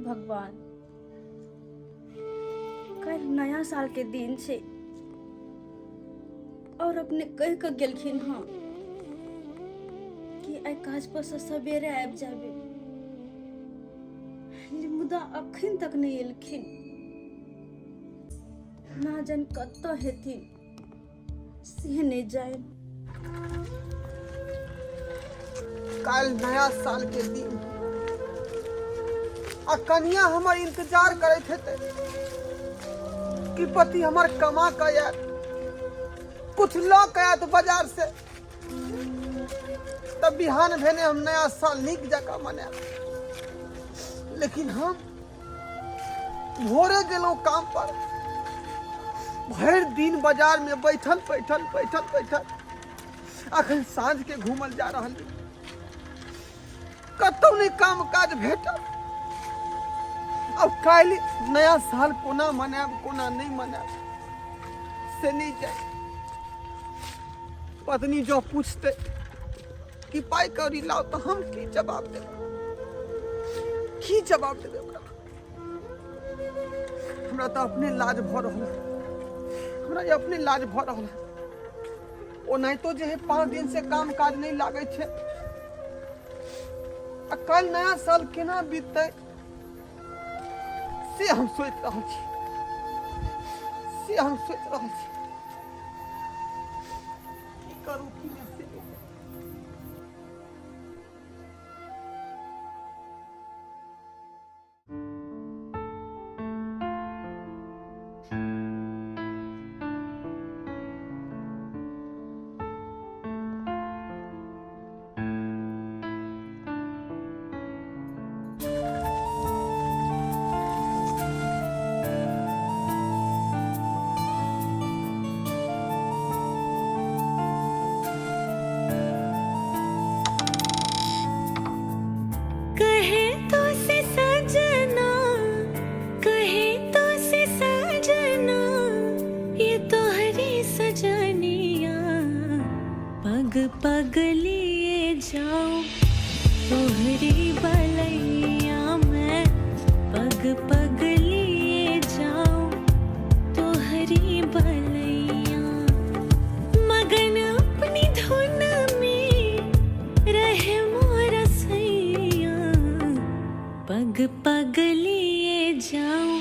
भगवान, कल नया साल के दिन से और अपने कह के गेलखिन हाँ कि आई काज पर से सवेरे आबि जाबे, मुदा अखन तक नहीं एलखिन। ना जान कत्तो हेथिन से नहीं जाए। कल नया साल के दिन आ कन्या हमार इंतजार करते थे कि पति हमार कमा के आया, कुछ लौक आया तो बाजार से, तब बिहान भेने हम नया साल निक जगह मना। लेकिन हम भोरे गेलों काम पर, भर दिन बाजार में बैठल बैठल बैठल बैठल अखन साँझ के घूमल जा रहा, कतौ नहीं काम काज भेटल। अब कल नया साल कोना मनाब कोना नहीं मनाब से नहीं जाए। पत्नी जो पूछते कि पाई कौड़ी लाओ तो हम की जवाब देब, की जवाब देब ओकरा? हमरा तो अपने लाज भ रहल है, हमरा ये अपने लाज भ रहल है। ओ नहीं तो जे है 5 दिन से काम काज नहीं लागे छे, आ कल नया साल केना बीतते से हम सोच रहा छी, से हम सोच रहा छी की करूं की नहीं। पग लिए जाऊं तोहरी बलैया में, पग पग लिए जाऊं तोहरी बलैया। मगन अपनी धुन में रहे मोर सैया, पग पग लिए जाऊं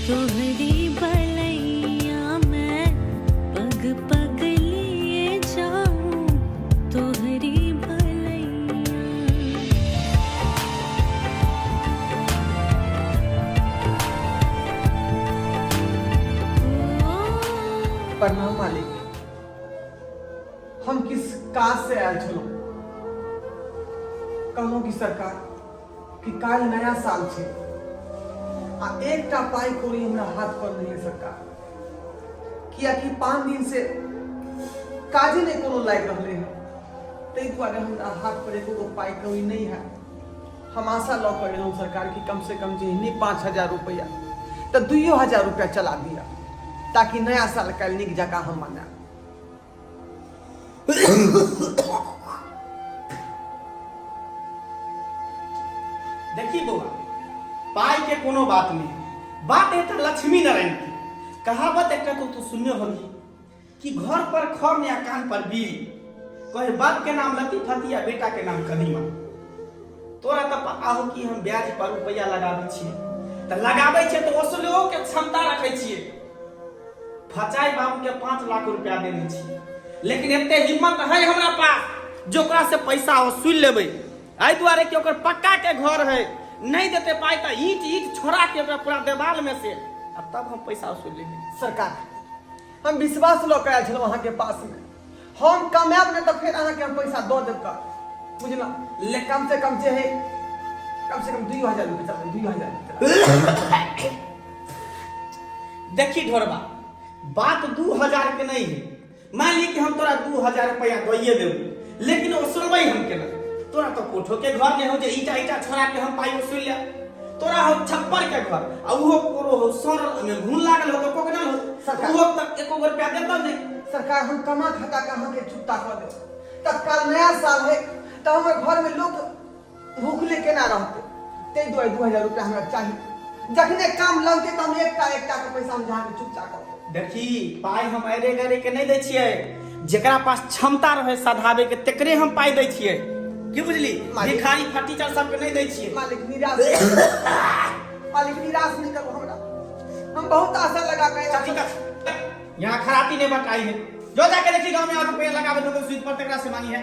तोहरी बलैया में, पग पग लिए जाऊं तोहरी बलैया। प्रणाम मालिक, हम किस काज से आयल छलहुँ? कहलहुँ कि सरकार कि काल नया साल छे आ एकटा पाई कौड़ी हमरा हाथ पर नहीं है सरकार, कियाकि 5 दिन से काजे नहीं कोनो लाग रहले है, ताहि दुआरे हमरा हाथ पर एको पाई कौड़ी नहीं है। हम आशा लऽ कऽ एलहुँ सरकार कि कम से कम जे नहीं 5000 रुपया तो 2000 रुपया चला दिया, ताकि नया साल कल निक जगह हम मना। देखी बउआ, पाई के कोनो बात नहीं, बात है लक्ष्मी नारायण की। कहावत एक तो सुनियो होगी कि घर पर खर या कान पर बीड़ी, कहे बाप के नाम लती फती या बेटा के नाम कदीमा। तोरा तो पता हो कि हम ब्याज पर रुपया लगाबै छियै, तो लगाबै छियै तो वसूलो के क्षमता रखै छियै। फचाई बाबू के 5 लाख रुपया देने छियै, लेकिन एते हिम्मत है हमरा पास जो ओकरा से पैसा वसूल लेबै। आई दुआरे कि ओकर पक्का के घर है, नहीं देते पाई तो ईट छोड़ा के ओकरा पूरा देवाल में से, अब तब हम पैसा वसूल लेबै। सरकार हम विश्वास लऽ कऽ आयल छलहुँ अहाँके पास में, हम कमायब नहीं तो फिर अहाँके हम पैसा दऽ देब। बुझला ले कम से कम 2000 रुपए चल 2000 देखी ढोरबा, बात 2000 के नहीं है। मान ली कि हम तोरा 2000 रुपया दइए देबू, लेकिन वसूलबै हम केना? तोरा तो कोठो के घर नहीं हो जे ईटा छोड़ा के हम पाई वसूल लिया। तोरा हो छप्पर के घर, आ उहो कोरो हो सर में घून लागल हो तो कोकना हो सरकार। उहो तक एको रुपया देता नहीं। सरकार हम कमा खाता के अहाँ के चुकता कर दे। तत्काल नया साल है तो हमर घर में लोग भूखले केना रहते, ते 2000 रुपया हमरा चाहिए। जखने काम लगते त हम एकटा के पैसा हम जहाँ के चुकता कर। देखी पाई हम अरे गरे के नहीं दै छियै, जेकरा पास क्षमता रहे सधाबे के तकरे हम पाई दै छियै। की बुझली? भिखारी फटीचर सब के नहीं दै छियै। मालिक निराश नहीं करो हमरा। हम बहुत आशा लगा के यहाँ खराबी नहीं बटाई है। जो जाके देखी गांव में और रुपया लगावे तो स्वीट पर तकरा से मांगी है।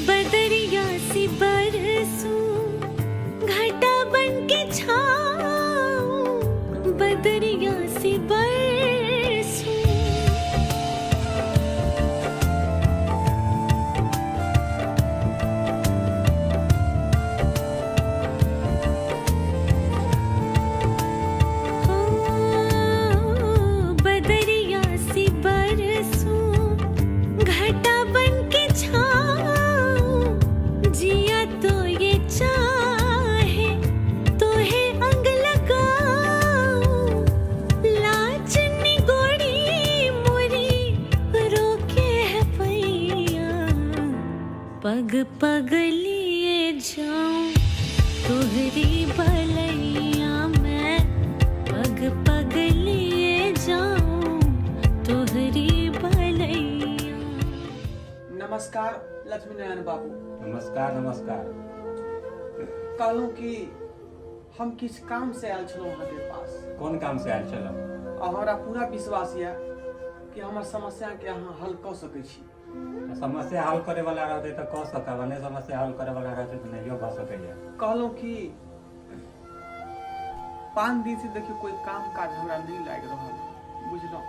बदरिया सी बरसूं घटा बन के छाऊं, बदरिया सी बरसूं। बदरिया सी बरसूं घटा बन के छाऊं, जिया तो ये चाहे तो है अंग लगाऊं, लाज निगोड़ी मोरी रोके है पैया, पग पग लिए जाऊं तोहरी भलैया मैं, पग पग लिए जाऊं तोहरी भलैया। नमस्कार लक्ष्मी नारायण बाबू। नमस्कार नमस्कार। कहलूं कि हम किस काम से आयल छलहुँ अहाँके पास। कौन काम से आयल छलहुँ? और हमरा पूरा विश्वास यऽ कि हमर समस्या के अहाँ हल कऽ सकै छी। समस्या हल करे वाला रहते तो कह सकब, नहीं समस्या हल करे वाला रहते तो नहीं भऽ सकैया। कहलूं कि 5 दिन से देखियो कोई काम काज हमरा नहीं लाग रहल, बुझलहुँ।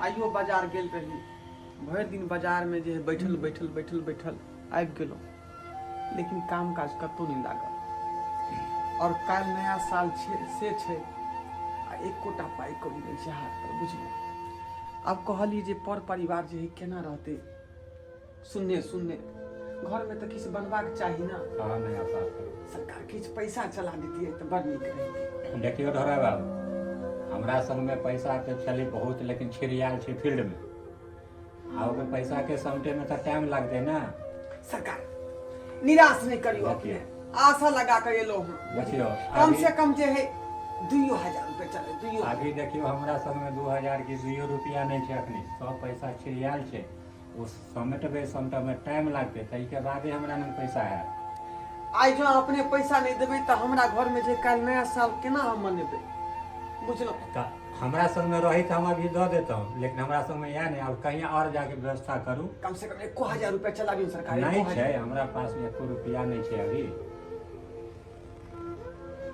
आइयो बाजार गेल रही, भरि दिन बाजार में जे बैठल आबि गेलहुँ, लेकिन काम काज कतौ नहीं लागल। और काल नया साल से छै आ एकोटा पाई कौड़ी नहीं छै हाथ पर, बुझलहुँ। अब कहलिए जे पर परिवार जे है केना रहते सुनने घर में तो किछु बनबाक चाही ना। हाँ नया साल सरकार किछु पैसा चला देतियै तो बड़ नीक रहितै। देखियो ढोरा बाबू, हमरा संग में पैसा तो छलै बहुत, लेकिन छिड़ियाल छै फील्ड में। आओ के पैसा के समेटे में तो टाइम लगते ना। सरकार निराश नहीं करियो अपने, आशा लगा कर एलो हम। देखियो कम से कम जे है 2000 रुपए चले 2000। अभी देखियो हमरा संग में 2000 की 2 रुपया नहीं छै अखनी, सब पैसा छिड़ियाल छै। उस समेटबे में टाइम लगते, तै के बादे हमरा में पैसा है। आइ जो अपने पैसा नहीं देबै तो हमरा घर में जे काल नया साल केना हम मनेबै, बुझलो। हमरा संग में रही तो हम अभी दे देता हूँ, लेकिन हमरा संग में या नहीं। अब कहीं और जाके व्यवस्था करूँ। कम से कम 1000 रुपया चला दियो सरकार। नहीं है हमरा पास 1 रुपया नहीं है अभी।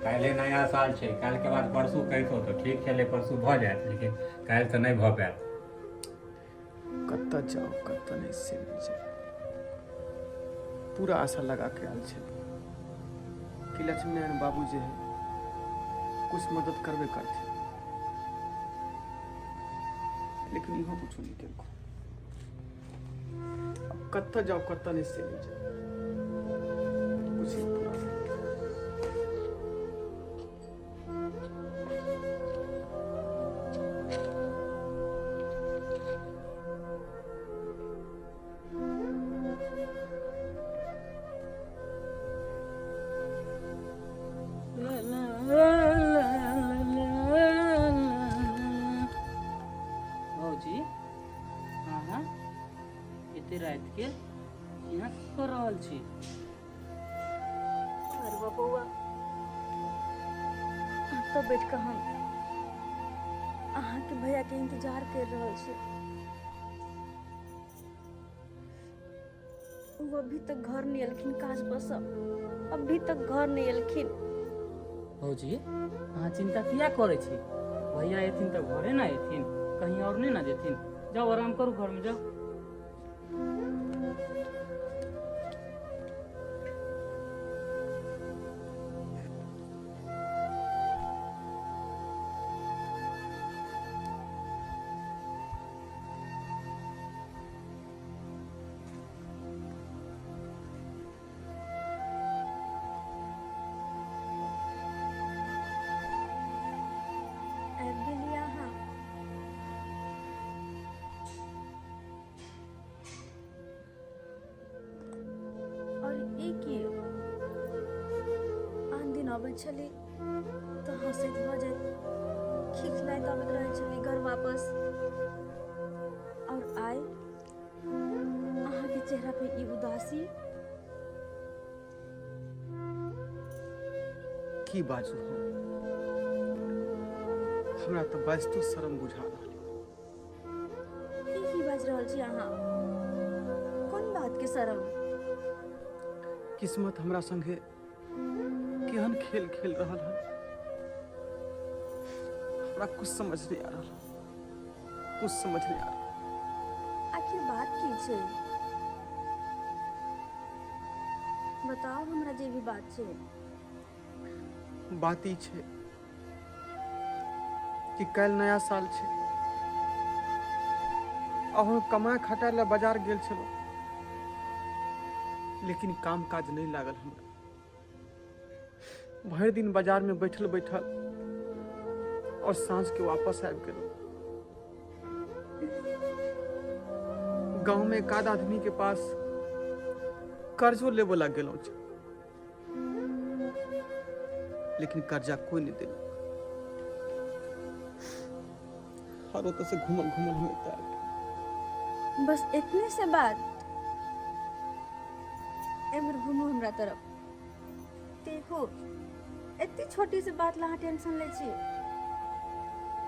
काल्हे नया साल है, काल के बाद परसू कहतो तो ठीक है, परसू भ जाए, लेकिन काल तो नहीं भ पाए। कत्ता जाओ कत्ता नहीं से नहीं जाए। पूरा आशा लगा के आयल छै कि लक्ष्मी नारायण बाबू जे है कुछ मदद करबे करते, लेकिन इहो कुछ नहीं केलको। अब कत्ता जाओ कत्ता नहीं से नहीं जाए। कुछ नहीं पूरा। भौजी हाँ एते रात के यहाँ कर रहल छी? अरे बबुआ तो बैठ कर हम अहाँ के भैया के इंतजार कर रहल छी। वो अभी तक घर नहीं एलखिन काज पर से, अभी तक घर नहीं एलखिन। भौजी अहाँ चिंता किया करे छी? भैया एथिन तो घरे ना एथिन, कहीं और नहीं ना जेथिन। जाओ आराम करो, घर में जाओ। आबि गेलियै अहाँ। और ई की आन दिन अबैत छली तऽ हंसैत भऽ जाइत, खिखलाइत अबैत रहै छली घर वापस। और आइ अहाँके चेहरा पे ई उदासी। की बाजू हम, हमरा तो बाजितो शर्म बुझा रहल। ई की बाजि रहल छी अहाँ? कोन बात के शरम? किस्मत हमरा संगे केहन खेल खेल रहल है, हमरा कुछ समझ नहीं आ रहा, कुछ समझ नहीं आ रहा। आखिर बात की छै? बताओ हमरा जे भी बात छै। बात ई छै कि कल नया साल छै, और हम कमाए खटाए ला बाजार गेल छलहुँ, लेकिन काम काज नहीं लागल हमरा। भरि दिन बाजार में बैठल बैठल और साँझ के वापस आबि गेलहुँ। गांव में एक आध आदमी के पास कर्जो लेबो लग गेलहुँ छै, लेकिन कर्जा कोई नहीं देलक। हर ओतऽ से घूमल घूमल हम एतऽ आबि गेलहुँ। बस इतने से बात? एमर घूमू हमरा तरफ। देखो इतनी छोटी सी बात ला टेंशन ले छी।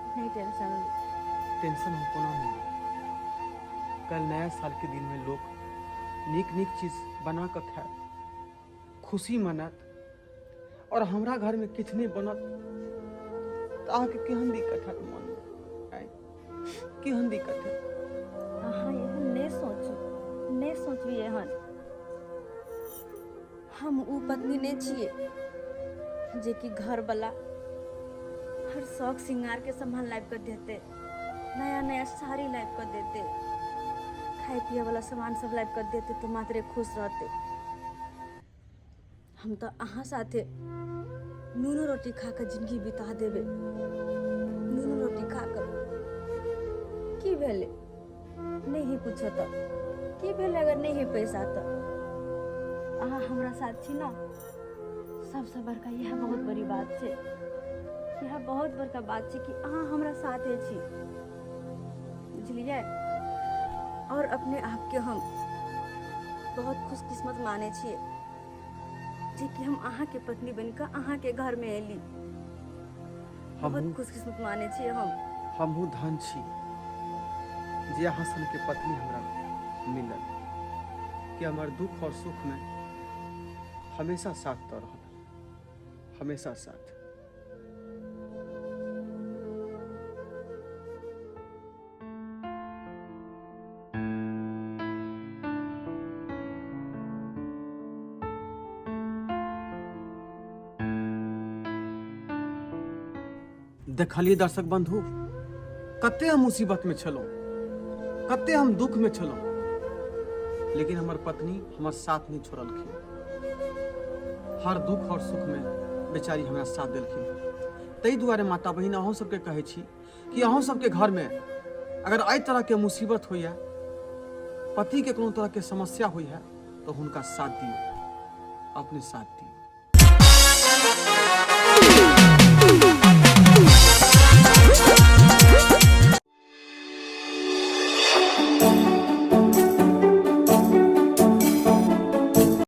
नहीं टेंशन ली। टेंशन हम कोनो नहीं ली। कल नया साल के दिन में लोग नीक नीक चीज बना कर खाए, खुशी मनात, और हमरा घर में किछ नहीं बनत तो अहाँके केहन दिक्कत है मन में? आय केहन दिक्कत है? अहाँ एहन नहीं सोचू, नहीं सोचबी एहन। हम ऊ पत्नी नहीं छिए जे कि घर वाला हर शौक श्रृंगार के सामान लाइव कर देते, नया नया साड़ी लाइव कर देते, खाए पिए वाला सामान सब लाइव कर देते तो मात्रे खुश रहते। हम तो अहाँ साथे नूनो रोटी खाकर जिंदगी बिता देबे। नूनो रोटी खाकर की भेले? नहीं पूछो तो की भेले? अगर नहीं पैसा तो अहाँ हमरा साथ छी ना, सबसे बड़का यह बहुत बड़ी बात है। यह बहुत बड़का बात है कि अहाँ हमरा साथे छी, बुझलिए? और अपने आप के हम बहुत खुशकिस्मत माने छिए जे कि हम अहाँ के पत्नी बनकर अहाँ के घर में एली। बहुत खुशकिस्मत माने छिए हमहू धन छी जे अहाँ सन के पत्नी हमरा मिलल, कि हमार दुख और सुख में हमेशा साथ तो रहल, हमेशा साथ। देखलिए दर्शक बंधु, कते हम मुसीबत में छलौं, कते हम दुख में छलौं, लेकिन हमार पत्नी हमार साथ नहीं छोड़लखिन। हर दुख और सुख में बेचारी हमरा साथ देलखिन। तै दुआरे माता बहिन अहों सबके कहै छी कि अहों सबके घर में अगर एहि तरह के मुसीबत होइया, पति के कोनो तरह के समस्या होइया, तो हुनका साथ दियो, अपने साथ दियो।